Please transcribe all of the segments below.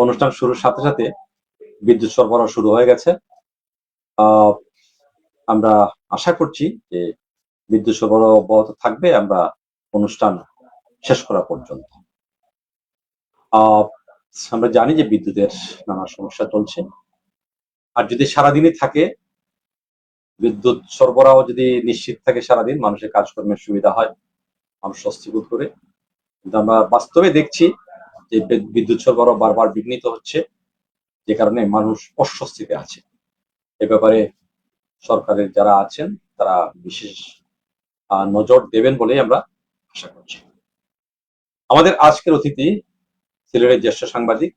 অনুষ্ঠান শুরুর সাথে সাথে বিদ্যুৎ সরবরাহ শুরু হয়ে গেছে। আমরা আশা করছি যে বিদ্যুৎ সরবরাহ অব্যাহত থাকবে আমরা অনুষ্ঠান শেষ করা পর্যন্ত। আমরা জানি যে বিদ্যুতের নানা সমস্যা চলছে, আর যদি সারাদিনই থাকে, বিদ্যুৎ সরবরাহ যদি নিশ্চিত থাকে সারাদিন, মানুষের কাজকর্মের সুবিধা হয়, মানুষ স্বস্তি বোধ করে। কিন্তু আমরা বাস্তবে দেখছি যে বিদ্যুৎ সরবরাহ বারবার বিঘ্নিত হচ্ছে, যে কারণে মানুষ অস্বস্তিতে আছে। এ ব্যাপারে সরকারের যারা আছেন তারা বিশেষ নজর দেবেন বলেই আমরা আশা করছি। আমাদের আজকের অতিথি সিলেটের জ্যেষ্ঠ সাংবাদিক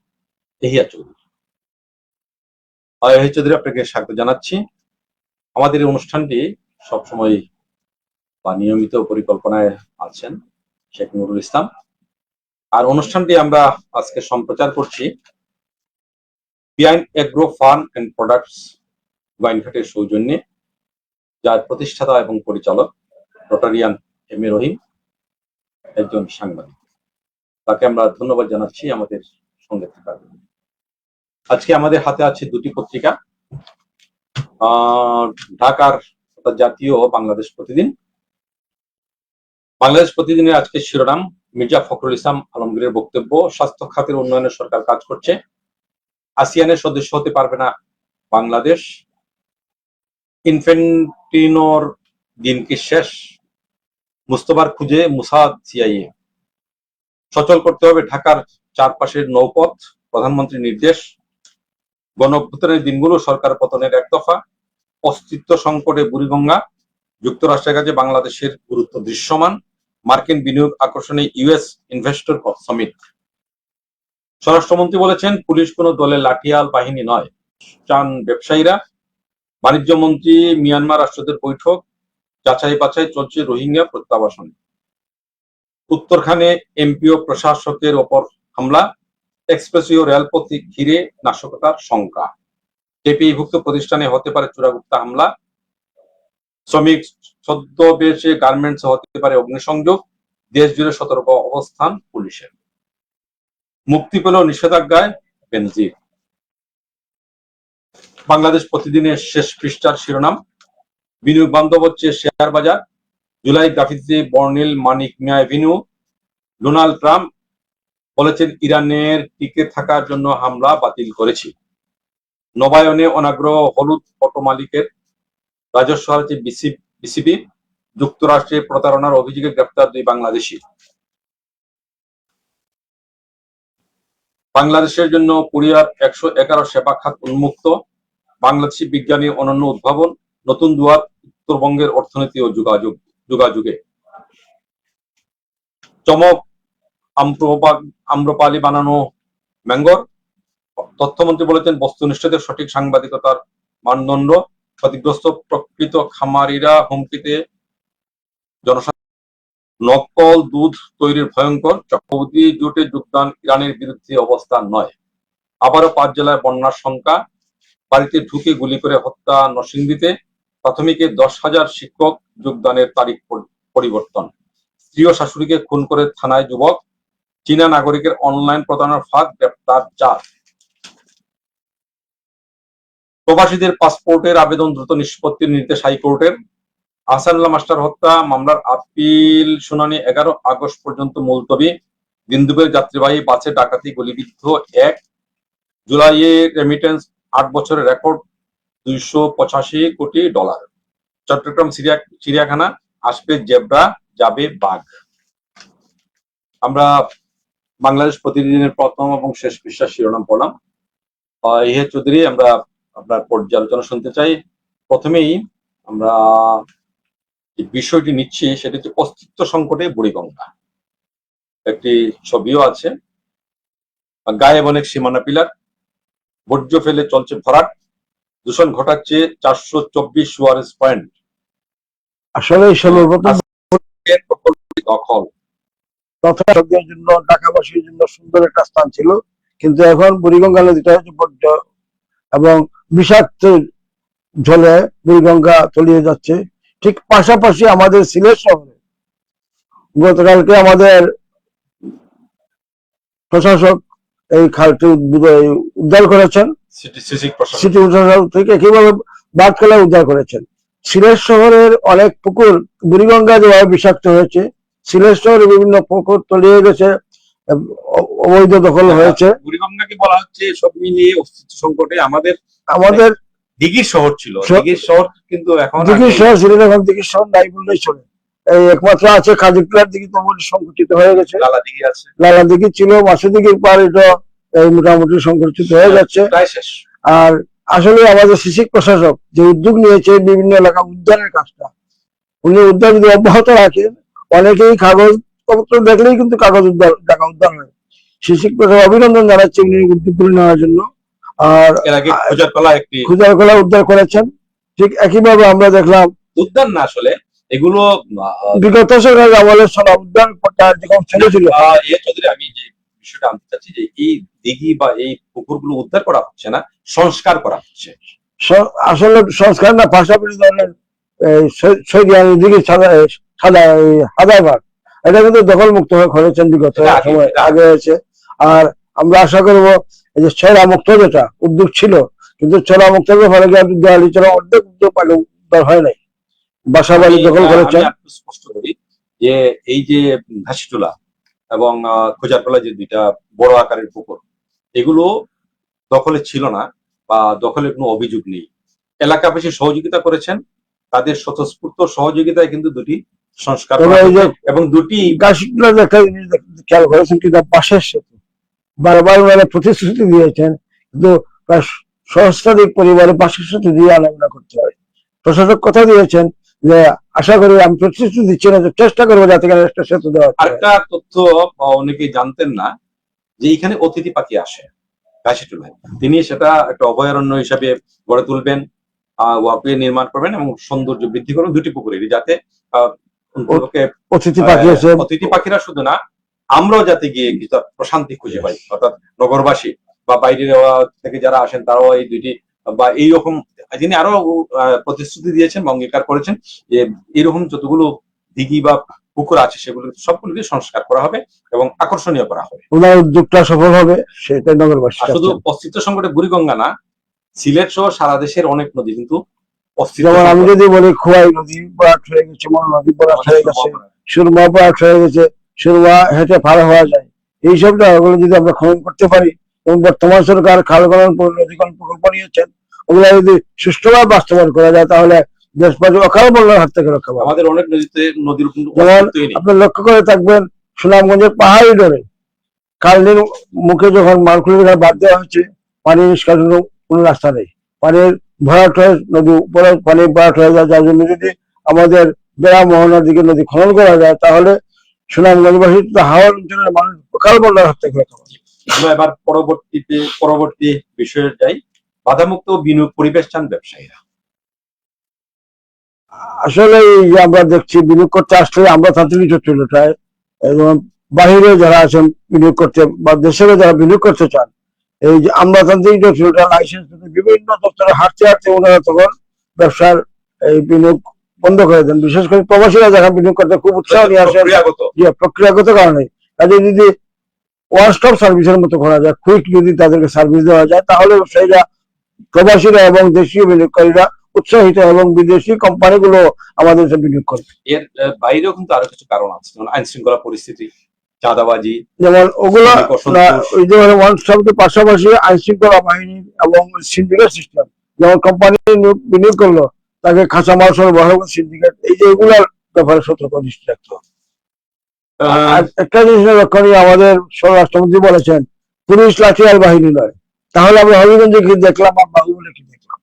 এহিয়া চৌধুরী। এহিয়া চৌধুরী, আপনাকে স্বাগত জানাচ্ছি। আমাদের এই অনুষ্ঠানটি সবসময় বা নিয়মিত পরিকল্পনায় আছেন শেখ নুরুল ইসলাম, আর অনুষ্ঠানটি আমরা আজকে সম্প্রচার করছি behind agro farm and products গোয়াইনঘাটের সৌজন্যে, যার প্রতিষ্ঠাতা এবং পরিচালক রোটারিয়ান এম এ রহিম, একজন সাংবাদিক। তাকে আমরা ধন্যবাদ জানাচ্ছি আমাদের সঙ্গে থাকার জন্য। আজকে আমাদের হাতে আছে দুটি পত্রিকা, ঢাকার জাতীয় বাংলাদেশ প্রতিদিন। বাংলাদেশ প্রতিদিনের আজকে শিরোনাম, মির্জা ফখরুল ইসলাম আলমগীরের বক্তব্য, স্বাস্থ্য খাতের উন্নয়নে সরকার কাজ করছে, আসিয়ানের সদস্য হতে পারবে না বাংলাদেশ, ইনফ্যান্টিনোর দিন কি শেষ, মুস্তফার খুঁজে মুসাদ সিআইএ, সচল করতে হবে ঢাকার চারপাশের নৌপথ, প্রধানমন্ত্রীর নির্দেশ, গণঅভ্যুত্থানের দিনগুলো সরকার পতনের এক দফা, অস্তিত্ব সংকটে বুড়িগঙ্গা, যুক্তরাষ্ট্রের কাছে বাংলাদেশের গুরুত্ব দৃশ্যমান, মার্কিন বিনিয়োগ আকর্ষণে ইউএস ইনভেস্টর সামিট। স্বরাষ্ট্রমন্ত্রী বলেছেন, পুলিশ কোনো দলের লাঠিয়াল বাহিনী নয়, চান ব্যবসায়ীরা। বাণিজ্য মন্ত্রী, মিয়ানমার রাষ্ট্রদূতের বৈঠক, যাচাই বাছাই চলছে রোহিঙ্গা প্রত্যাবাসন। উত্তরখানে এমপি ও প্রশাসকের ওপর হামলা, এক্সপ্রেসওয়ে রেলপথ ঘিরে নাশকতার শঙ্কা। টেপিভুক্ত প্রতিষ্ঠানে হতে পারে চোরাগুপ্তা হামলা, শ্রমিক ছদ্মবেশে গার্মেন্টস হতে পারে অগ্নিসংযোগ, দেশ জুড়ে সতর্ক অবস্থান পুলিশের। মুক্তি পেল নিষেধাজ্ঞায় বেনজির। বাংলাদেশ প্রতিদিনের শেষ পৃষ্ঠার শিরোনাম, বিনিয়োগ বান্ধব হচ্ছে শেয়ার বাজার, জুলাই গ্রাফিতিতে বর্ণিল মানিক মিয়া এভিনিউ। ডোনাল্ড ট্রাম্প বলেছেন, ইরানের টিকে থাকার জন্য হামলা বাতিল করেছি। নবায়নে অনাগ্রহ হলুদ অটো মালিকের, রাজস্ব হারাচ্ছে বিসিবি। যুক্তরাষ্ট্রে প্রতারণার অভিযোগে গ্রেপ্তার 2 বাংলাদেশি। বাংলাদেশের জন্য কোরিয়ার 111 সেবা খাত উন্মুক্ত, বাংলাদেশি বিজ্ঞানী অনন্য উদ্ভাবন, নতুন দুয়ার উত্তরবঙ্গের অর্থনীতি ও যোগাযোগে। চমক, আম্রপালি বানানো ম্যাঙ্গোর। তথ্যমন্ত্রী বলেছেন, বস্তুনিষ্ঠদের সঠিক সাংবাদিকতার মানদণ্ড, ক্ষতিগ্রস্ত প্রকৃত খামারিরা হুমকিতে জনসাধারণ। নকল দুধ তৈরির ভয়ঙ্কর চক্রবর্তী জোটে যোগদান ইরানের বিরুদ্ধে অবস্থান নয়। আবারও 5 জেলায় বন্যার শঙ্কা, বাড়িতে ঢুকে গুলি করে হত্যা নরসিংদীতে। প্রাথমিকে 10,000 শিক্ষক, যোগদানের তারিখ পরিবর্তন। স্ত্রী ও শাশুড়িকে খুন করে থানায় যুবক। চীনা নাগরিকের অনলাইন প্রতারণার ফাঁদ, গ্রেপ্তার 4। প্রবাসীদের পাসপোর্টের আবেদন দ্রুত নিষ্পত্তির নির্দেশ হাইকোর্টের। আহসানুল্লাহ মাস্টার হত্যা মামলার আপিল শুনানি 11 আগস্ট পর্যন্ত মুলতবি। বিন্দুবের যাত্রীবাহী বাসে ডাকাতি, গুলিবিদ্ধ 1। জুলাইয়ে রেমিটেন্স 8 বছরের রেকর্ড, $285 কোটি। চট্টগ্রাম চিড়িয়াখানা, আসবে জেব্রা, যাবে বাঘ। আমরা বাংলাদেশ প্রতিদিনের প্রথম এবং শেষ পৃষ্ঠার শিরোনাম পড়লাম। এহিয়া চৌধুরী, আমরা আপনার পর্যালোচনা শুনতে চাই। প্রথমেই আমরা যে বিষয়টি নিচ্ছি সেটা হচ্ছে অস্তিত্ব সংকটে বুড়িগঙ্গা। একটি ছবিও আছে, গায়েব অনেক সীমানা পিলার, বর্জ্য ফেলে চলছে ভরাট, দূষণ ঘটাচ্ছে 424 সুয়ারেজ পয়েন্ট। আসলে সর্বপ্রথম দখল তথাকথিতের জন্য ঢাকাবাসীর জন্য সুন্দর একটা স্থান ছিল, কিন্তু এখন বুড়িগঙ্গা নদীটা হচ্ছে বড্ড এবং বিষাক্ত জলে বুড়িগঙ্গা তলিয়ে যাচ্ছে। ঠিক পাশাপাশি আমাদের সিলেট শহরে গতকালকে আমাদের প্রশাসক এই খালটি উদ্ধার করেছেন সিসি প্রশাসন। সিটি প্রশাসন থেকে কিভাবে বাঁধখালা উদ্ধার করেছেন। সিলেট শহরের অনেক পুকুর বুড়িগঙ্গা যেভাবে বিষাক্ত হয়েছে, সিলেট শহরে বিভিন্ন পুকুর তলিয়ে গেছে, অবৈধ দখল হয়েছে। বুড়িগঙ্গাকে বলা হচ্ছে সব মিলিয়ে অস্তিত্ব সংকটে আমাদের দিঘির শহর ছিল, দিঘির শহর কিন্তু এখন দিঘির শহর ছিল, এখন দিঘির শহর নাই বললেই চলে। এই একমাত্র আছে খাদিপুরার দিঘি, তো সংকুচিত হয়ে গেছে। লালা দিঘি আছে, লালা দিঘি ছিল, মাসু দিঘির পর এটা এই মোটামুটি সংকুচিত হয়ে যাচ্ছে। প্রায় শেষ। আর আসলে আমাদের সিসি প্রশাসক যে উদ্যোগ নিয়েছে বিভিন্ন এলাকা উদ্ধারের কাজটা, উনি উদ্ধার যদি অব্যাহত রাখেন, অনেকেই কাগজ পত্র দেখলেই কিন্তু কাগজ উদ্ধার টাকা উদ্ধার হয়। সিসি প্রশাসক অভিনন্দন জানাচ্ছি উনি উদ্যোগ নেওয়ার জন্য। আর এর আগে খুজারকলা উদ্ধার করেছেন। ঠিক একইভাবে আমরা দেখলাম উদ্ধার না, আসলে এগুলো বিগত সরকারের আমলে সোনা উদ্যান যখন ছেড়েছিল। চৌধুরী, আমি যে বিষয়টা আনতে চাচ্ছি যে এই দিঘি বা এই পুকুরগুলো উদ্ধার করা হচ্ছে না, সংস্কার করা হচ্ছে। আসলে সংস্কার না, পাশাপাশি ধরনের দিঘি হাদারবাগ, এটা কিন্তু দখল মুক্ত হয়ে করেছেন বিগত সময় আগে হয়েছে। আর আমরা আশা করবো এই যে ছড়া মুক্ত যেটা উদ্যোগ ছিল, কিন্তু ছড়া মুক্ত ফলে দেওয়ালি ছড়া অর্ধেক উদ্যোগ পালে উদ্ধার হয় নাই, বাসা বাড়ি দখল করেছেন। স্পষ্ট করি যে এই যে ঘাসিটোলা এবং খোঁজারকলা যে দুইটা বড় আকারের পুকুর, এগুলো দখলে ছিল না বা দখলের কোনো অভিযোগ নেই। এলাকাবাসী সহযোগিতা করেছেন, তাদের স্বতঃস্ফূর্ত সহযোগিতায় কিন্তু দুটি সংস্কার এবং দুটি ঘাসিটোলার একটা জিনিস খেয়াল করেছেন, কিন্তু পাশের সেতু বারবার মানে প্রতিশ্রুতি দিয়েছেন, কিন্তু প্রায় সহস্রাধিক পরিবারের পাশের সেতু দিয়ে আনাগোনা করতে হয়। প্রশাসক কথা দিয়েছেন যে আশা করি, আমি প্রতিশ্রুতি দিচ্ছি না, চেষ্টা করবো যাতে একটা সেতু দেওয়া। আরেকটা তথ্য অনেকেই জানতেন না যে এখানে অতিথি পাখি আসে ঘাসিটোলায়, তিনি সেটা একটা অভয়ারণ্য হিসাবে গড়ে তুলবেন, ওয়াকওয়ে নির্মাণ করবেন এবং সৌন্দর্য বৃদ্ধি করবেন দুটি পুকুরেরই, যাতে অতিথি পাখিরা শুধু না, আমরাও যাতে গিয়ে কিছু প্রশান্তি খুঁজে পাই, অর্থাৎ নগরবাসী বা বাইরে থেকে যারা আসেন তারাও এই দুইটি বা এইরকম, যিনি আরো প্রতিশ্রুতি দিয়েছেন বা অঙ্গীকার করেছেন যে এরকম যতগুলো দিঘি বা পুকুর আছে সেগুলো সবগুলোকে সংস্কার করা হবে এবং আকর্ষণীয় করা হবে। ওনার উদ্যোগটা সফল হবে, সেটাই নগরবাসী। শুধু অস্তিত্ব সংকটে বুড়িগঙ্গা না, সিলেট সহ সারা দেশের অনেক নদী কিন্তু যেমন আমি যদি বলি খোয়াই নদী বরাট হয়ে গেছে, মন নদী বরাট হয়ে গেছে, সুরমা বরাট হয়ে গেছে, সুরমা হেঁটে পার হওয়া যায়। এইসব জায়গাগুলো যদি আমরা খনন করতে পারি এবং বর্তমান সরকার খাল খনন নদীকরণ প্রকল্প নিয়েছেন, ওগুলো যদি সুষ্ঠুভাবে বাস্তবায়ন করা যায় তাহলে দেশবাসী অকাল বন্যার হাত থেকে রক্ষা পাবে। আমাদের অনেক নদীর যেমন আপনি লক্ষ্য করে থাকবেন, সুনামগঞ্জের পাহাড়ি ডরে কালনির মুখে যখন মালখুলি বাদ দেওয়া হচ্ছে, পানি নিষ্কাশনের কোনো রাস্তা নেই, পানির ভরাট হয়ে নদী উপরে পানি ভরাট হয়ে যায়। যার জন্য যদি আমাদের বেড়া মোহনার দিকে নদী খনন করা যায় তাহলে সুনামগঞ্জবাসী হাওড় অঞ্চলের মানুষ অকাল বন্যার হাত থেকে রক্ষা পাবে। আমরা এবার পরবর্তী বিষয়ে যাই। বাধামুক্ত বিনিয়োগ পরিবেশ চান ব্যবসায়ীরা। আসলে এই যে আমরা দেখছি বিনিয়োগ করতে আসলে আমরা তান্ত্রিক জটিলতায় এবং বাহিরে যারা আছেন বিনিয়োগ করতে বা দেশেরও যারা বিনিয়োগ করতে চান, এই যে আমলাতান্ত্রিক জটিলতা লাইসেন্স বিভিন্ন দপ্তরে হাঁটতে হাঁটতে ওনারা তখন ব্যবসার এই বিনিয়োগ বন্ধ করে দেন। বিশেষ করে প্রবাসীরা যারা বিনিয়োগ করতে খুব উৎসাহ নিয়ে আসেন প্রক্রিয়াগত কারণে, তাদের যদি ওয়ান স্টপ সার্ভিসের মতো করা যায়, কুইক যদি তাদেরকে সার্ভিস দেওয়া যায়, তাহলে ব্যবসায়ীরা, প্রবাসীরা এবং দেশীয় বিনিয়োগকারীরা উৎসাহিত এবং বিদেশি কোম্পানিগুলো আমাদের বিনিয়োগ করবে। এর বাইরেও কিন্তু আরো কিছু কারণ আছে, যেমন আইন শৃঙ্খলা পরিস্থিতি, চাঁদাবাজি, যেমন ওগুলো ওই যে ওয়ান স্টপের পাশাপাশি আইন শৃঙ্খলা বাহিনী এবং সিন্ডিকেট সিস্টেম, যেমন কোম্পানি বিনিয়োগ করলো তাকে কাঁচামাল সরবরাহ সিন্ডিকেট, এই যে এগুলোর ব্যাপারে সতর্ক দৃষ্টি রাখতে হবে। একটা জিনিস লক্ষণীয়, আমাদের স্বরাষ্ট্রমন্ত্রী বলেছেন পুলিশ লাঠিয়াল বাহিনী নয়, তাহলে আমরা হবিগঞ্জে কি দেখলাম আর বাহুবলে কি দেখলাম?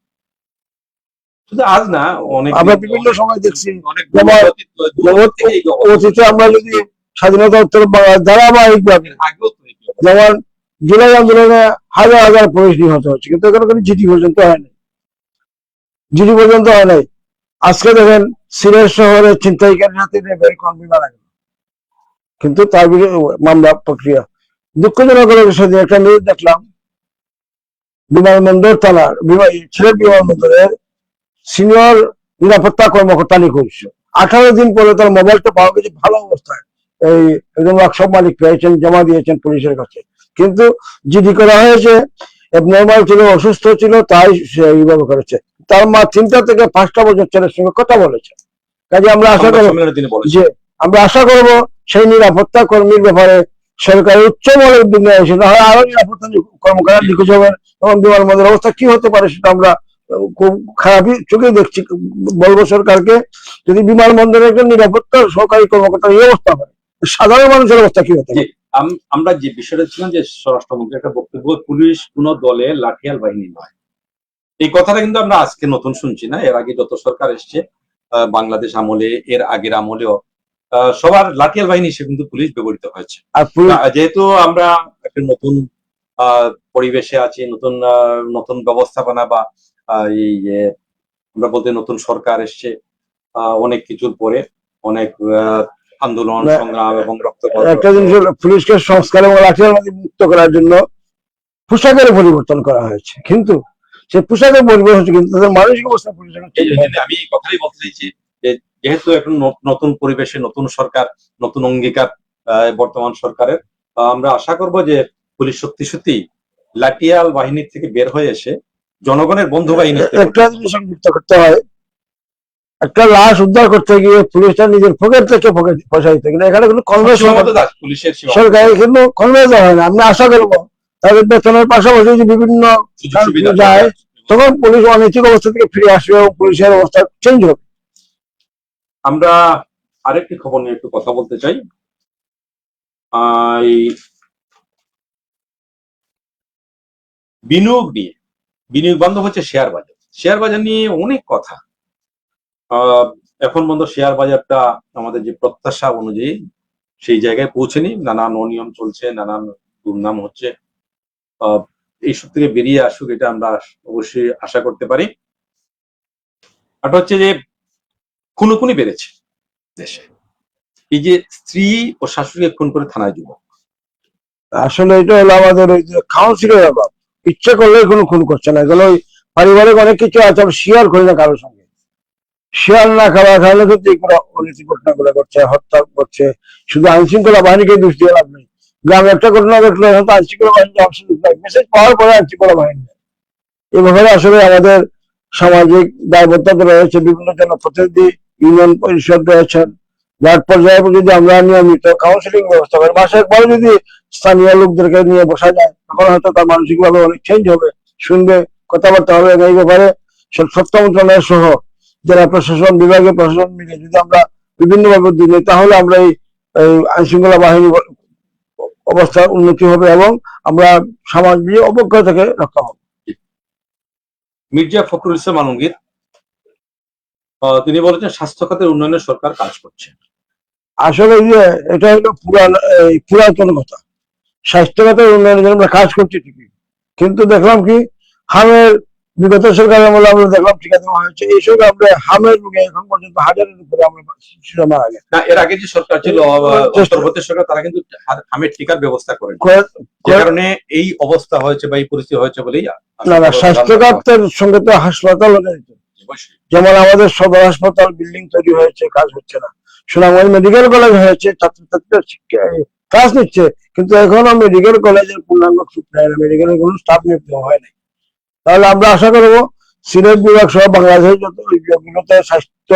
শুধু আজ না, আমরা বিভিন্ন সময় দেখছি। অতীতে আমরা যদি স্বাধীনতা উত্তর ধারাবাহিক ভাবে, যেমন জুলাই আন্দোলনে হাজার হাজার পুলিশ নিহত হচ্ছে, কিন্তু এখানে কোনো জিডি পর্যন্ত হয় নাই, জিডি পর্যন্ত হয় নাই। আজকে দেখেন সিলেট শহরে ছিনতাইকারীর হাতে কর্মী মারা গেল, কিন্তু তার বিরুদ্ধে মামলা প্রক্রিয়া। দুঃখজনক হলো সেদিন একটা নিউজ দেখলাম, বিমানবন্দর থানার সিলেট বিমানবন্দরের সিনিয়র নিরাপত্তা কর্মকর্তা নিখোঁজ। 18 দিন পরে তার মোবাইলটা পাওয়া গেছে ভালো অবস্থায়, এই একজন ওয়ার্কশপ মালিক পেয়েছেন, জমা দিয়েছেন পুলিশের কাছে, কিন্তু জিডি করা হয়েছে, নর্মাল ছিল, অসুস্থ ছিল, তাই সে এইভাবে করেছে। তার মা 3টা থেকে 5টা বছর ছেলের সঙ্গে কথা বলেছে। কাজে আমরা আশা করব যে সেই নিরাপত্তা কর্মীর ব্যাপারে সরকারের উচ্চ মহলের উদ্যোগ নেওয়া হয়েছে, তাহলে আরো নিরাপত্তা কর্মকর্তা নিখোঁজ হবেন এবং বিমানবন্দরের অবস্থা কি হতে পারে সেটা আমরা খুব খারাপই চোখে দেখছি। বলবো সরকারকে, যদি বিমানবন্দরের একটা নিরাপত্তা সরকারি কর্মকর্তার এই অবস্থা হয়, সাধারণ মানুষের অবস্থা কি হতে পারে? আমরা যে বিষয়টা ছিলাম যে স্বরাষ্ট্রমন্ত্রী একটা বক্তব্য, পুলিশ কোন দলে লাঠিয়াল বাহিনী নয়, এই কথাটা কিন্তু আমরা আজকে নতুন শুনছি না। এর আগে যত সরকার এসছে, বাংলাদেশ আমলে, এর আগের আমলেও সবার লাঠিয়াল বাহিনী হিসেবে কিন্তু পুলিশ ব্যবহৃত হয়েছে। আর যেহেতু আমরা একটা নতুন পরিবেশে আছি, নতুন নতুন ব্যবস্থাপনা বা এই আমরা বলতে নতুন সরকার এসছে, অনেক কিছুর পরে অনেক আন্দোলন সংগ্রাম এবং রক্ত, একটা জিনিস হলো পুলিশকে সংস্কার এবং লাঠিয়াল বাহিনী মুক্ত করার জন্য পোশাকের পরিবর্তন করা হয়েছে, কিন্তু সেই পোশাকের পরিবর্তন হচ্ছে, কিন্তু তাদের মানসিক অবস্থা আমি এই কথাই বলতে চাইছি যে যেহেতু এখন নতুন পরিবেশে নতুন সরকার, নতুন অঙ্গীকার বর্তমান সরকারের, আমরা আশা করব যে পুলিশ সত্যি সত্যি লাঠিয়াল বাহিনীর থেকে বের হয়ে এসে জনগণের বন্ধু বাহিনী। একটা জিনিস যুক্ত করতে হয়, একটা লাশ উদ্ধার করতে গিয়ে পুলিশটা নিজের পকেট থেকে পয়সা দিতে গেলে এখানে কোনো কনভার্সন পুলিশের সরকারের কিন্তু কনভার্সন হয় না। আমি আশা করবো তাদের বেতনের পাশাপাশি যে বিভিন্ন সুবিধা যায়, তখন পুলিশ অনৈতিক অবস্থা থেকে ফিরে আসবে এবং পুলিশের অবস্থা চেঞ্জ হবে। আমরা আরেকটি খবর নিয়ে একটু কথা বলতে চাই। বিনিয়োগ নিয়ে, বিনিয়োগ বন্ধ হচ্ছে শেয়ার বাজার, শেয়ার বাজার নিয়ে অনেক কথা। এখন বন্ধ শেয়ার বাজারটা আমাদের যে প্রত্যাশা অনুযায়ী সেই জায়গায় পৌঁছেনি, নানান অনিয়ম চলছে, নানান দুর্নাম হচ্ছে। এইসব থেকে বেরিয়ে আসুক, এটা আমরা অবশ্যই আশা করতে পারি। আর হচ্ছে যে খুনোখুনি বেড়েছে দেশে, এই যে স্ত্রী ও শাশুড়িকে খুন করে থানায় যুবক। আসলে এটা হলো আমাদের ওই যে কাউন্সিলের অভাব, ইচ্ছে করলে কোনো খুন করছে না, এগুলো পারিবারিক অনেক কিছু আছে, আমরা শেয়ার করি না কারোর সঙ্গে। শেয়ার না করার কারণে কিন্তু এগুলো অনৈতিক ঘটনাগুলো ঘটছে, হত্যা করছে। শুধু আইন শৃঙ্খলা বাহিনীকে দোষ দিয়ে লাভ নেই। গ্রামে একটা ঘটনা ঘটলে হয়তো আইন শৃঙ্খলা বাহিনী অংশ নিতে হয়, মেসেজ পাওয়ার পরে আইন শৃঙ্খলা বাহিনী। এই ব্যাপারে আসলে আমাদের সামাজিক দায়বদ্ধতা রয়েছে, বিভিন্ন জনপ্রতিনিধি, ইউনিয়ন পরিষদ রয়েছেন, ওয়ার্ড পর্যায়ে যদি আমরা নিয়মিত কাউন্সিলিং ব্যবস্থা করি, মাসে একবার যদি স্থানীয় লোকদেরকে নিয়ে বসা যায়, তখন হয়তো তার মানসিকভাবে অনেক চেঞ্জ হবে, শুনবে, কথাবার্তা হবে। এই ব্যাপারে স্বচ্ছ মন্ত্রণালয় সহ জেলা প্রশাসন, বিভাগীয় প্রশাসন মিলে যদি আমরা বিভিন্নভাবে উদ্যোগ নিই, তাহলে আমরা এই আইন শৃঙ্খলা বাহিনী অবস্থার উন্নতি হবে এবং আমরা সামাজিক অবক্ষয় থেকে রক্ষা হব। মির্জা ফখরুল ইসলাম আলমগীর তিনি বলেছেন স্বাস্থ্য খাতের উন্নয়নে সরকার কাজ করছে। আসলে এটা হলো পুরাতন কথা। স্বাস্থ্য খাতের উন্নয়নের জন্য আমরা কাজ করছি ঠিকই, কিন্তু দেখলাম কি হামের বিগত সরকারের আমলে আমরা দেখলাম টিকা দেওয়া হয়েছে, এই সঙ্গে আমরা হামের রোগে এখন পর্যন্ত 1000-এর উপরে আমরা শিশু মারা গেছে। না, এর আগে যে সরকার ছিল, অন্তর্বর্তী সরকার, তারা কিন্তু হামের টিকার ব্যবস্থা করে, যে কারণে এই অবস্থা হয়েছে বা এই পরিস্থিতি হয়েছে বলেই। না না, স্বাস্থ্য খাতের সঙ্গে তো হাসপাতাল, যেমন আমাদের সদর হাসপাতাল বিল্ডিং তৈরি হয়েছে, কাজ হচ্ছে না। সুনামগঞ্জ মেডিকেল কলেজ হয়েছে, ছাত্রছাত্রীরা ক্লাস নিচ্ছে, কিন্তু এখনো মেডিকেল কলেজের পূর্ণাঙ্গ সুখ নেয় না, মেডিকেলের কোনো স্টাফ নিয়োগ দেওয়া হয় নাই। তাহলে আমরা আশা করবো সিলেট বিভাগ সহ বাংলাদেশের যত বিভাগগুলোতে স্বাস্থ্য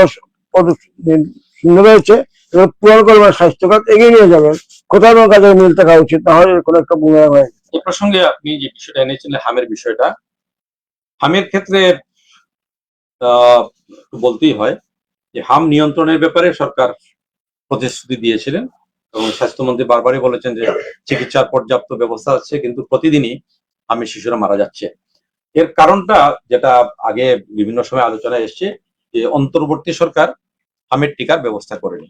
শূন্য রয়েছে, এগুলো পূরণ করবে, স্বাস্থ্য খাত এগিয়ে নিয়ে যাবেন, কোথাও কোনো কাজে মিল থাকা উচিত, তাহলে কোনো একটা ভূমিকা হয়। এই প্রসঙ্গে আপনি যে বিষয়টা এনেছিলেন, হামের বিষয়টা, হামের ক্ষেত্রে বলতেই হয় যে হাম নিয়ন্ত্রণের ব্যাপারে সরকার প্রতিশ্রুতি দিয়েছিলেন এবং স্বাস্থ্যমন্ত্রী বারবারই বলেছেন যে চিকিৎসার পর্যাপ্ত ব্যবস্থা আছে, কিন্তু প্রতিদিনই হামের শিশুরা মারা যাচ্ছে। এর কারণটা যেটা আগে বিভিন্ন সময় আলোচনায় এসছে, যে অন্তর্বর্তী সরকার হামের টিকার ব্যবস্থা করেনি।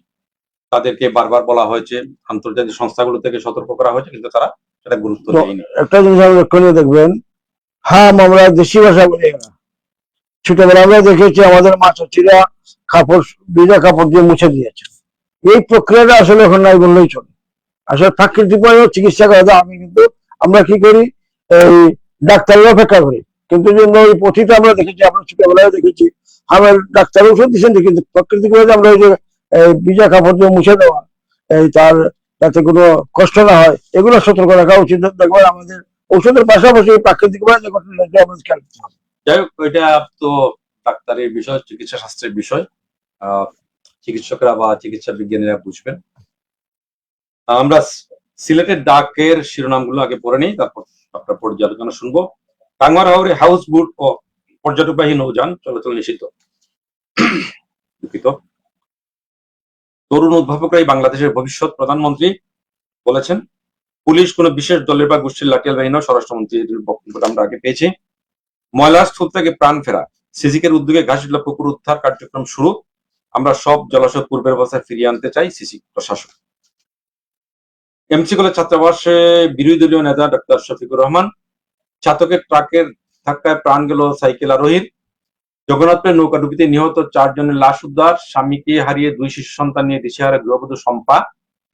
তাদেরকে বারবার বলা হয়েছে, আন্তর্জাতিক সংস্থাগুলো থেকে সতর্ক করা হয়েছে, কিন্তু তারা সেটা গুরুত্ব দেয়নি। একটা জিনিস আপনি লক্ষ্য নিয়ে দেখবেন, হাম আমরা দেশি ভাষা বলি না। ছোটবেলা আমরা দেখেছি আমাদের মা চাচিরা কাপড়, ভিজা কাপড় দিয়ে মুছে দিয়েছে। এই প্রক্রিয়াটা আসলে এখন নাই বললেই চলে। আসলে প্রাকৃতিক ভাবে চিকিৎসা করা যায়। আমরা কি করি, এই ডাক্তারের অপেক্ষা করি, কিন্তু এই পথিটা আমরা দেখেছি, আমরা ছোটবেলায় দেখেছি আমার ডাক্তার ওষুধ দিচ্ছেন, কিন্তু প্রাকৃতিক ভাবে আমরা ওই যে ভিজা কাপড় দিয়ে মুছে দেওয়া, এই তার যাতে কোনো কষ্ট না হয়, এগুলো সতর্ক রাখা উচিত। দেখবেন আমাদের ঔষধের পাশাপাশি প্রাকৃতিক যে ঘটনাটা আমাদের খেয়াল করতে হবে। যাই হোক, এটা তো ডাক্তারের বিষয়, চিকিৎসা শাস্ত্রের বিষয়, চিকিৎসকরা বা চিকিৎসা বিজ্ঞানীরা বুঝবেন। আমরা সিলেটের ডাকের শিরোনামগুলো আগে পড়ে নিই, তারপর আপনার পর্যালোচনা শুনবো। টাঙ্গুয়ার হাওরে হাউস বোট ও পর্যটকবাহী নৌযান চলাচল নিষিদ্ধ। দুঃখিত। তরুণ উদ্ভাবকরাই বাংলাদেশের ভবিষ্যৎ, প্রধানমন্ত্রী বলেছেন। পুলিশ কোন বিশেষ দলের বা গোষ্ঠীর লাঠিয়াল বাহিনী নয়, স্বরাষ্ট্রমন্ত্রীর বক্তব্যটা আমরা আগে পেয়েছি। ময়লার স্তূপ থেকে প্রাণ ফেরা, সিসিকের উদ্যোগে ঘাসিলা পুকুর উদ্ধার কার্যক্রম শুরু। আমরা সব জলাশয় পূর্বের অবস্থায় ফিরিয়ে আনতে চাই, সিসি প্রশাসন। এমসি কলেজ ছাত্রাবাসে বিরোধী দলীয় নেতা ডক্টর শফিকুর রহমান। চাতকের ট্রাকের ধাক্কায় প্রাণ গেল সাইকেল আরোহীর। জগন্নাথপুরের নৌকাডুবিতে নিহত 4 জনের লাশ উদ্ধার। স্বামীকে হারিয়ে 2 শিশু সন্তান নিয়ে দিশেহারা গৃহবধূ শম্পা।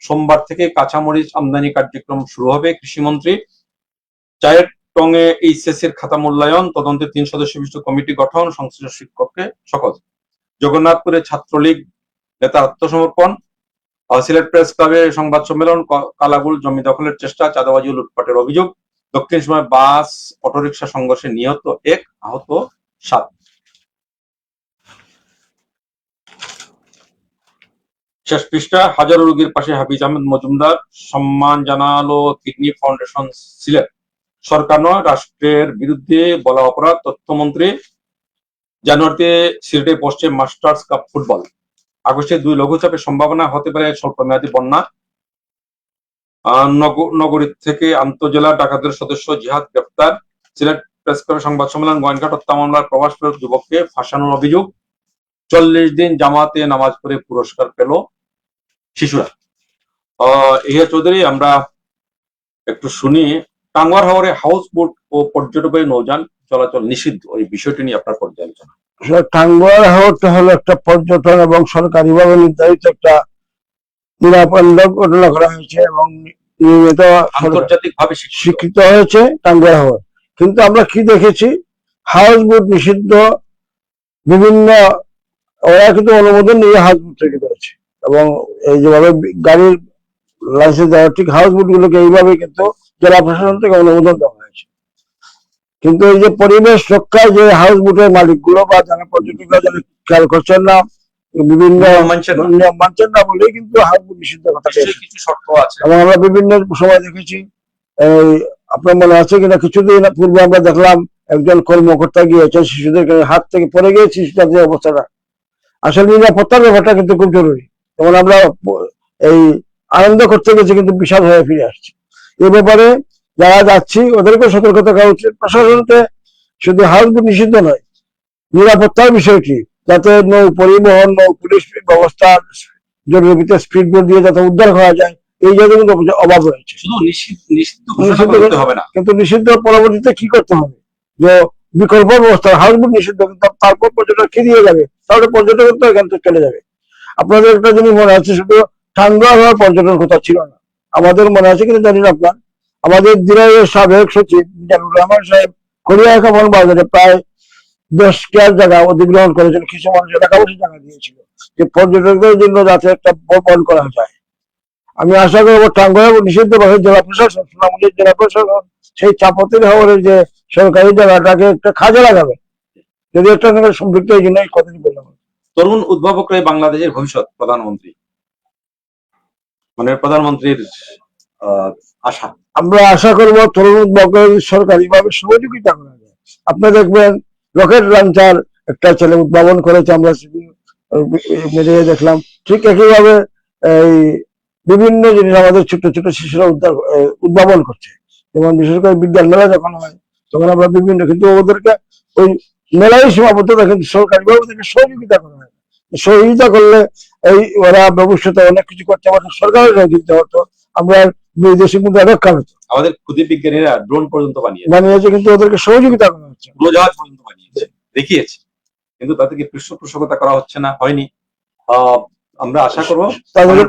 সোমবার থেকে কাঁচামরিচ আমদানি কার্যক্রম শুরু হবে, কৃষিমন্ত্রী। চায়ের টঙে এইচএস এর খাতা মূল্যায়ন, তদন্তে 3 সদস্য বিশিষ্ট কমিটি গঠন, সংশ্লিষ্ট শিক্ষককে শপথ। জগন্নাথপুরে ছাত্রলীগ নেতার আত্মসমর্পণ। সিলেট প্রেস ক্লাবে সংবাদ সম্মেলন। কালাগুল জমি দখলের চেষ্টা, চাঁদাবাজি ও লুটপাটের অভিযোগ। দক্ষিণ সীমায় বাস অটোরিকশা সংঘর্ষে নিহত 1, আহত 7। শেষ পৃষ্ঠা। হাজারো রোগীর পাশে হাফিজ আহমেদ মজুমদার, সম্মান জানালো কিডনি ফাউন্ডেশন সিলেট। সরকার নয়, রাষ্ট্রের বিরুদ্ধে বলা অপরাধ, তথ্যমন্ত্রী। জানুয়ারিতে সিলেটে বসছে মাস্টার্স কাপ ফুটবল। আগস্টে 2 লঘুচাপের সম্ভাবনা, হতে পারে স্বল্প মেয়াদী বন্যা। নগরী থেকে আন্তজেলা ডাকাতের সদস্য জিহাদ গ্রেফতার। সিলেট প্রেস ক্লাবে সংবাদ সম্মেলন। গোয়েনঘাট হত্যা মামলার প্রবাস ফেরত যুবককে ফাঁসানোর অভিযোগ। 40 দিন জামাতে নামাজ পড়ে পুরস্কার পেল শিশুরা। ইহা চৌধুরী, আমরা একটু শুনি। টাঙ্গুয়ার হাওরে হাউস বোট ও পর্যটকবাহী নৌযান চলাচল নিষিদ্ধ, এই বিষয়টি নিয়ে আপনার পর্যালোচনা। টাঙ্গুয়ার হাওরটা হলো একটা পর্যটন এবং সরকারিভাবে নির্ধারিত একটা নিরাপত্তা ঘটনা করা হয়েছে এবং নিয়মিত আন্তর্জাতিক ভাবে স্বীকৃত হয়েছে টাঙ্গুয়ার হাওর। কিন্তু আমরা কি দেখেছি, হাউস বোট নিষিদ্ধ, বিভিন্ন ওরা কিন্তু অনুমোদন নিয়ে হাউস বোট তৈরি করেছে এবং এই যেভাবে গাড়ির লাইসেন্স দেওয়া, ঠিক হাউস বোট গুলোকে এইভাবে কিন্তু জেলা প্রশাসন থেকে অনুমোদন দেওয়া হয়েছে। কিন্তু এই যে পরিবেশ রক্ষায় যে হাউস বোটের মালিকগুলো বা যারা পর্যটকরা যারা খেয়াল করছেন না, বিভিন্ন নিয়ম মানছেন না বলেই কিন্তু হাউস বোট নিষিদ্ধ কথা কিছু শর্ত আছে। এবং আমরা বিভিন্ন সময় দেখেছি, এই আপনার মনে আছে কিনা, কিছুদিন পূর্বে আমরা দেখলাম একজন কর্মকর্তা গিয়েছেন শিশুদের হাত থেকে পড়ে গিয়ে শিশুটার যে অবস্থাটা, আসলে নিরাপত্তার ব্যাপারটা কিন্তু খুব জরুরি। যেমন আমরা এই আনন্দ করতে গেছি কিন্তু বিশাল হয়ে ফিরে আসছি। এই ব্যাপারে যারা যাচ্ছি ওদেরকে সতর্কতা করা উচিত। প্রশাসনকে শুধু হাউস বোট নিষিদ্ধ নয়, নিরাপত্তার বিষয়টি যাতে নৌ পরিবহন, নৌ পুলিশ ব্যবস্থা জরুরি ভিত্তিতে স্পিড বোট দিয়ে যাতে উদ্ধার করা যায়, এই জায়গায় কিন্তু অভাব রয়েছে। কিন্তু নিষিদ্ধ পরবর্তীতে কি করতে হবে, যে বিকল্প ব্যবস্থা। হাউস বোট নিষিদ্ধ, কিন্তু তারপর পর্যটক কি দিয়ে যাবে, তাহলে পর্যটক তো এখান থেকে চলে যাবে। আপনাদের একটা জিনিস মনে আছে, শুধু টাঙ্গুয়ার হাওর পর্যটন কথা ছিল না, আমাদের মনে আছে কিনা জানি না আপনার, আমাদের দিনাজপুরের সাবেক সচিব মিজানুর রহমান সাহেব করিয়াখামন বাজারে প্রায় 10 কেয়ার জায়গা অধিগ্রহণ করেছেন, কিছু মানুষ এলাকাবাসী জায়গা দিয়েছিল যে পর্যটকদের জন্য যাতে একটা বহন করা যায়। আমি আশা করবো টাঙ্গুয়ার নিষিদ্ধ ভাবে জেলা প্রশাসন, সুনামগঞ্জের জেলা প্রশাসন সেই চাপাতির হাওরের যে সরকারি জায়গাটাকে একটা কাজে লাগাবে, যদি একটা সঙ্গে সম্পৃক্ত, এই জন্য এই কথাটি বললাম। তরুণ উদ্ভাবকরাই বাংলাদেশের ভবিষ্যৎ, প্রধানমন্ত্রী মানে প্রধানমন্ত্রীর আশা। আমরা আশা করবো তরুণ উদ্ভাবক সরকারিভাবে সহযোগিতা করা যায়। আপনি দেখবেন রকেট লঞ্চার একটা ছেলে উদ্ভাবন করেছে, আমরা মিলিয়ে দেখলাম। ঠিক একইভাবে এই বিভিন্ন জিনিস আমাদের ছোট ছোট শিশুরা উদ্ভাবন করছে। যেমন বিশেষ করে বিজ্ঞান মেলা যখন হয় তখন আমরা বিভিন্ন, কিন্তু ওদেরকে ওই মেলাই সীমাবদ্ধ থাকে, সরকারিভাবে ওদেরকে সহযোগিতা করা হয়। সহযোগিতা করলে এই ওরা ভবিষ্যতে অনেক কিছু করতে পারতো, সরকারের সহযোগিতা হতো, আমরা বৈদেশিক মুদ্রা রক্ষা হতো। আমাদের ক্ষুদে বিজ্ঞানীরা ড্রোন পর্যন্ত বানিয়েছে, কিন্তু ওদেরকে সহযোগিতা করা হচ্ছে, উড়োজাহাজ পর্যন্ত বানিয়েছে, দেখিয়েছে, কিন্তু তাদেরকে পৃষ্ঠপোষকতা করা হচ্ছে না, হয়নি। আমরা আশা করবো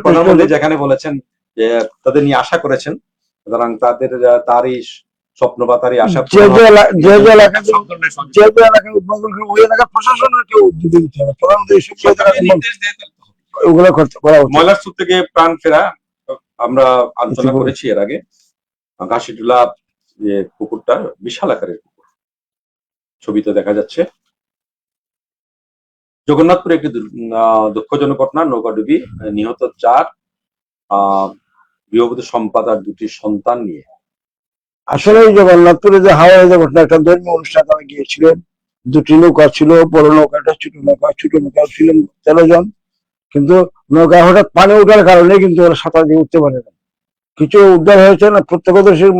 প্রধানমন্ত্রী যেখানে বলেছেন যে তাদের নিয়ে আশা করেছেন, সুতরাং তারই স্বপ্ন বা তারই আশা, যে এলাকায় উদ্ভাবন করবে ওই এলাকার প্রশাসনের কেউ উদ্যোগ দিতে হবে, প্রধানমন্ত্রী ওগুলো করতে করা উচিত। ময়লার স্তূপ থেকে প্রাণ ফেরা, আমরা আলোচনা করেছি এর আগে, ঘাসিটুলা যে পুকুরটা বিশাল আকারের পুকুর, ছবিতে দেখা যাচ্ছে। জগন্নাথপুরে একটি দুঃখজনক ঘটনা, নৌকাডুবি, নিহত 4, গৃহবধূ সম্পাদ আর 2টি সন্তান নিয়ে। আসলে এই জগন্নাথপুরে যে হাওড়ে যে ঘটনা, একটা ধর্মীয় অনুষ্ঠান তারা গিয়েছিলেন, 2টি নৌকা ছিল, বড় নৌকাটা ছোট নৌকা ছিলেন 13 জন, কিন্তু নৌকা হঠাৎ পানি ওঠার কারণে কিন্তু ওরা সাঁতার দিয়ে উঠতে পারে না। কিছু উদ্ধার হয়েছে না, প্রত্যক্ষদর্শীর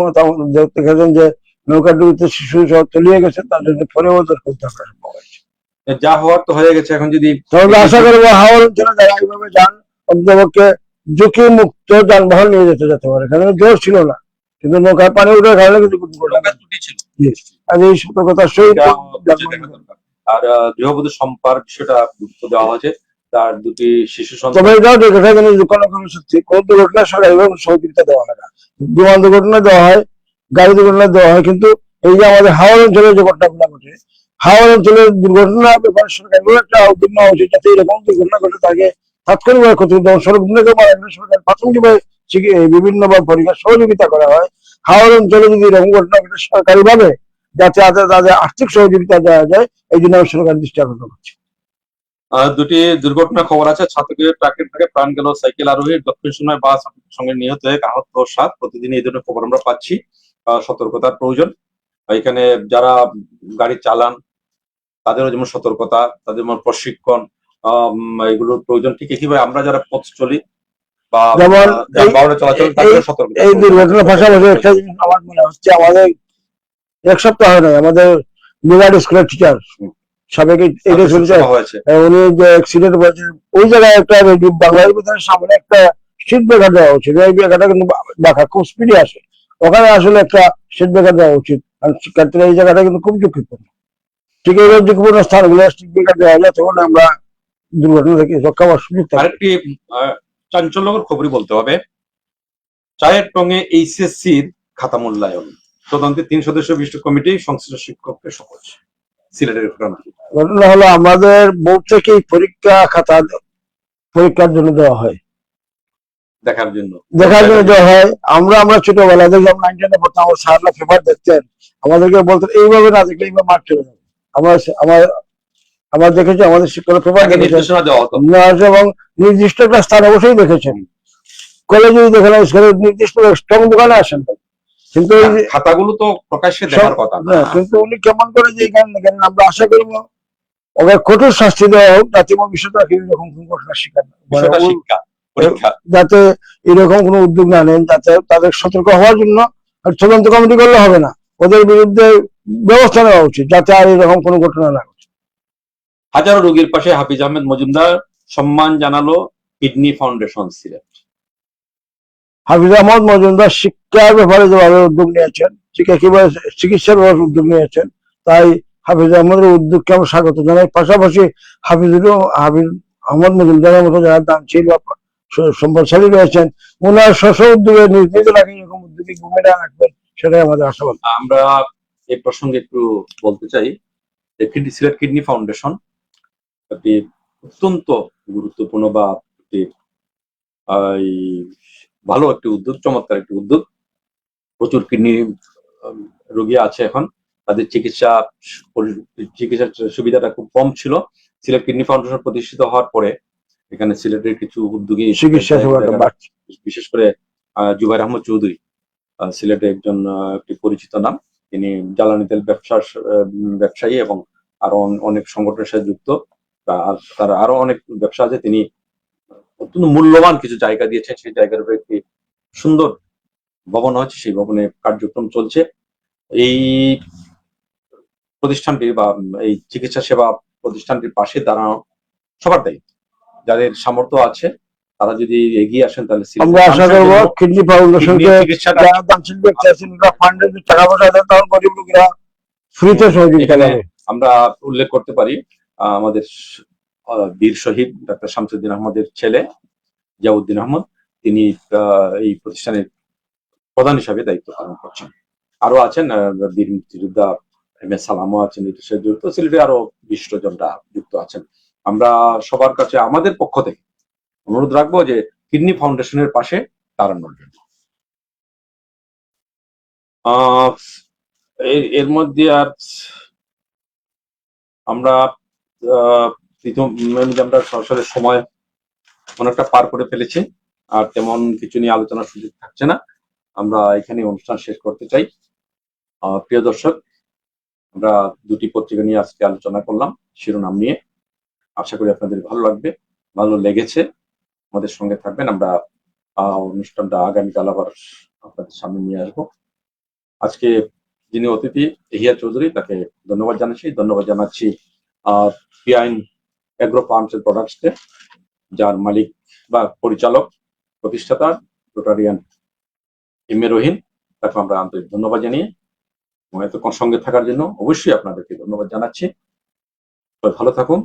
দেখেছেন যে নৌকা ডুবিতে শিশু সহ তলিয়ে গেছে, তার জন্য পরে ওদের উদ্ধার করা সম্ভব হয়েছে। যা হওয়ার তো হয়ে গেছে, এখন যদি তাহলে আশা করবো হাওড় অঞ্চলে যারা এইভাবে যান অন্তপক্ষে ঝুঁকি মুক্ত যানবাহন নিয়ে যেতে পারে, কারণ জোর ছিল না, কিন্তু নৌকায় পানি ওঠার কারণে কিন্তু এই সতর্কতার সহিত। আর গৃহবধূ সম্পার বিষয়টা গুরুত্ব দেওয়া হয়েছে, তার 2টি শিশু সন্তান। তবে এটাও দেখা যায় কোনো সত্যি কোন দুর্ঘটনা সরকারি সহযোগিতা দেওয়া হয় না, বিমান দুর্ঘটনা দেওয়া হয়, গাড়ি দুর্ঘটনা দেওয়া হয়, কিন্তু এই যে আমাদের হাওড় অঞ্চলের যে ঘটনাগুলো ঘটে, হাওড় অঞ্চলের দুর্ঘটনা ব্যাপারে সরকারের একটা উদ্যোগ নেওয়া উচিত, যাতে এরকম দুর্ঘটনা ঘটে তাকে তাৎক্ষণিকভাবে ক্ষতি সড়ক সরকার প্রাথমিকভাবে বিভিন্ন পরীক্ষার সহযোগিতা করা হয়। হাওড় অঞ্চলে যদি এরকম ঘটনা ঘটে সরকারি ভাবে যাতে তাদের আর্থিক সহযোগিতা দেওয়া যায়, এই জন্য আমি সরকার দৃষ্টি আকর্ষণ করছি। 2টি দুর্ঘটনা খবর আছে। ছাত্রদের ট্রাকের থেকে প্রাণ গেল সাইকেল আরোহীর, দক্ষিণ সময় বাস সঙ্গে নিহত হয়ে আহত 7। প্রতিদিন এই ধরনের খবর আমরা পাচ্ছি। সতর্কতার প্রয়োজন। এখানে যারা গাড়ি চালান তাদেরও যেমন সতর্কতা, তাদের যেমন প্রশিক্ষণ, এগুলোর প্রয়োজন। ঠিক একইভাবে আমরা যারা পথ চলি বা যানবাহনে চলাচল, তাদেরও সতর্কতা। এই দুর্ঘটনার পাশাপাশি একটা জিনিস আমার মনে হচ্ছে, আমাদের 1 সপ্তাহ হয় না, আমাদের মেগাড স্কুলের টিচার সাবেক উনি যে অ্যাক্সিডেন্ট হয়েছে, ওই জায়গায় একটা বাংলাদেশ বিধানের সামনে একটা সিট ব্রেকার দেওয়া উচিত। এই ব্রেকারটা কিন্তু দেখা খুব স্পিডে আসে, ওখানে আসলে একটা সিট ব্রেকার দেওয়া উচিত, কারণ শিক্ষার্থীরা এই জায়গাটা কিন্তু খুব ঝুঁকিপূর্ণ। ঠিক এই ঝুঁকিপূর্ণ স্থানগুলো সিট ব্রেকার দেওয়া যায়, তখন আমরা দুর্ঘটনা থেকে রক্ষা পাওয়ার সুযোগ থাকে। আরেকটি চাঞ্চল্যকর খবরই বলতে হবে, চায়ের টঙে এইচএসসির খাতা মূল্যায়ন, তদন্তে 3 সদস্য বিশিষ্ট কমিটি সংশ্লিষ্ট শিক্ষককে শপথ। সিলেটের ঘটনা হলো, আমাদের বোর্ড থেকে পরীক্ষা খাতা পরীক্ষার জন্য দেওয়া হয়, দেখার জন্য দেওয়া হয়। আমরা ছোটবেলায় দেখলাম 9 10-এ পড়তাম, আমার স্যাররা পেপার দেখতেন, আমাদেরকে বলতেন এইভাবে না দেখলে এইভাবে মাঠ চলে যাবে। আমার দেখেছি আমাদের শিক্ষকরা পেপার নির্দেশনা দেওয়া হতো, এবং নির্দিষ্ট একটা স্থান অবশ্যই দেখেছেন। কলেজে দেখেন নির্দিষ্ট স্ট্রং দোকানে আসেন, কিন্তু খাতাগুলো তো প্রকাশ্যে দেখার কথা না। কিন্তু উনি কেমন করে যে আমরা আশা করবো ওকে কঠোর শাস্তি দেওয়া হোক, যাতে ভবিষ্যতে এরকম কোন ঘটনা শিকার যাতে এরকম কোনো উদ্যোগ না নেন, যাতে তাদের সতর্ক হওয়ার জন্য তদন্ত কমিটি করলে হবে না, ওদের বিরুদ্ধে ব্যবস্থা নেওয়া উচিত, যাতে আর এরকম কোনো ঘটনা না ঘটে। হাজারো রোগীর পাশে হাফিজ আহমেদ মজুমদার, সম্মান জানালো কিডনি ফাউন্ডেশন সিলেট। হাফিজ আহমদ মজুমদার শিক্ষার ব্যাপারে যেভাবে উদ্যোগ নিয়েছেন, চিকিৎসার ব্যাপারে উদ্যোগ নিয়েছেন, তাই হাফিজ আহমদের উদ্যোগকে আমরা স্বাগত জানাই। পাশাপাশি হাফিজ আহমদ মজুমদারের মতো যারা দানশীল বা সম্পদশালী রয়েছেন, ওনার স্ব উদ্যোগে নিজেরাকে এরকম উদ্যোগে ভূমিকা রাখবেন, সেটাই আমাদের আশাবাদ। আমরা এই প্রসঙ্গে একটু বলতে চাই, সিলেট কিডনি ফাউন্ডেশন একটি অত্যন্ত গুরুত্বপূর্ণ বা ভালো একটি উদ্যোগ, চমৎকার একটি উদ্যোগ। প্রচুর কিডনি রোগী আছে এখন, তাদের চিকিৎসার সুবিধাটা খুব কম ছিল। সিলেট কিডনি ফাউন্ডেশন প্রতিষ্ঠিত হওয়ার পরে এখানে সিলেটের কিছু উদ্যোগী চিকিৎসা বিশেষ করে জুবাইর আহমদ চৌধুরী, সিলেটে একটি পরিচিত নাম। তিনি জ্বালানি তেল ব্যবসায়ী এবং আরো অনেক সংগঠনের সাথে যুক্ত, তার আরো অনেক ব্যবসা আছে। তিনি অত্যন্ত মূল্যবান কিছু জায়গা দিয়েছেন, সেই জায়গার উপরে একটি সুন্দর ভবন হয়েছে, সেই ভবনে কার্যক্রম চলছে। এই প্রতিষ্ঠানটি বা এই চিকিৎসা সেবা প্রতিষ্ঠানটির পাশে দাঁড়ানো সবার দায়িত্ব। যাদের সামর্থ্য আছে তারা যদি এগিয়ে আসেন, তাহলে আমরা আশা করবো কিডনি ফাউন্ডেশনকে যারা দানশীল ব্যক্তি আছেন, ফান্ডের টাকা পয়সা দেন, তখন গরিব লোকেরা ফ্রিতে সহযোগিতা পাবে। আমরা উল্লেখ করতে পারি আমাদের বীর শহীদ ডাক্তার শামসুদ্দিন আহমদের ছেলে জিয়াউদ্দিন আহমদ, তিনি এই প্রতিষ্ঠানের প্রধান হিসাবে দায়িত্ব পালন করছেন। আরো আছেন বীর মুক্তিযোদ্ধা MS সালামও আছেন, এটার সাথে যুক্ত। সিলেটে আরো 20 জনরা যুক্ত আছেন। আমরা সবার কাছে আমাদের পক্ষ থেকে অনুরোধ রাখবো যে কিডনি ফাউন্ডেশনের পাশে তাড়ানোর জন্য। এর মধ্যে আর আমরা আমরা সরাসরি সময় অনেকটা পার করে ফেলেছি, আর তেমন কিছু নিয়ে আলোচনার সুযোগ থাকছে না। আমরা এখানে অনুষ্ঠান শেষ করতে চাই। প্রিয় দর্শক, আমরা দুটি পত্রিকা নিয়ে আজকে আলোচনা করলাম শিরোনাম নিয়ে। আশা করি আপনাদের ভালো লাগবে, ভালো লেগেছে। আমাদের সঙ্গে থাকবেন। আমরা অনুষ্ঠানটা আগামীকাল আবার আপনাদের সামনে নিয়ে আসবো। আজকে যিনি অতিথি এহিয়া চৌধুরী, তাকে ধন্যবাদ জানাচ্ছি পিআইন এগ্রো ফার্মস এন্ড প্রোডাক্টসকে, যার মালিক বা পরিচালক প্রতিষ্ঠাতা রোটারিয়ান এম এ রহিম। তাকে আমরা আন্তরিক ধন্যবাদ জানিয়ে এতক্ষণ সঙ্গে থাকার জন্য অবশ্যই আপনাদেরকে ধন্যবাদ জানাচ্ছি। ভালো থাকুন।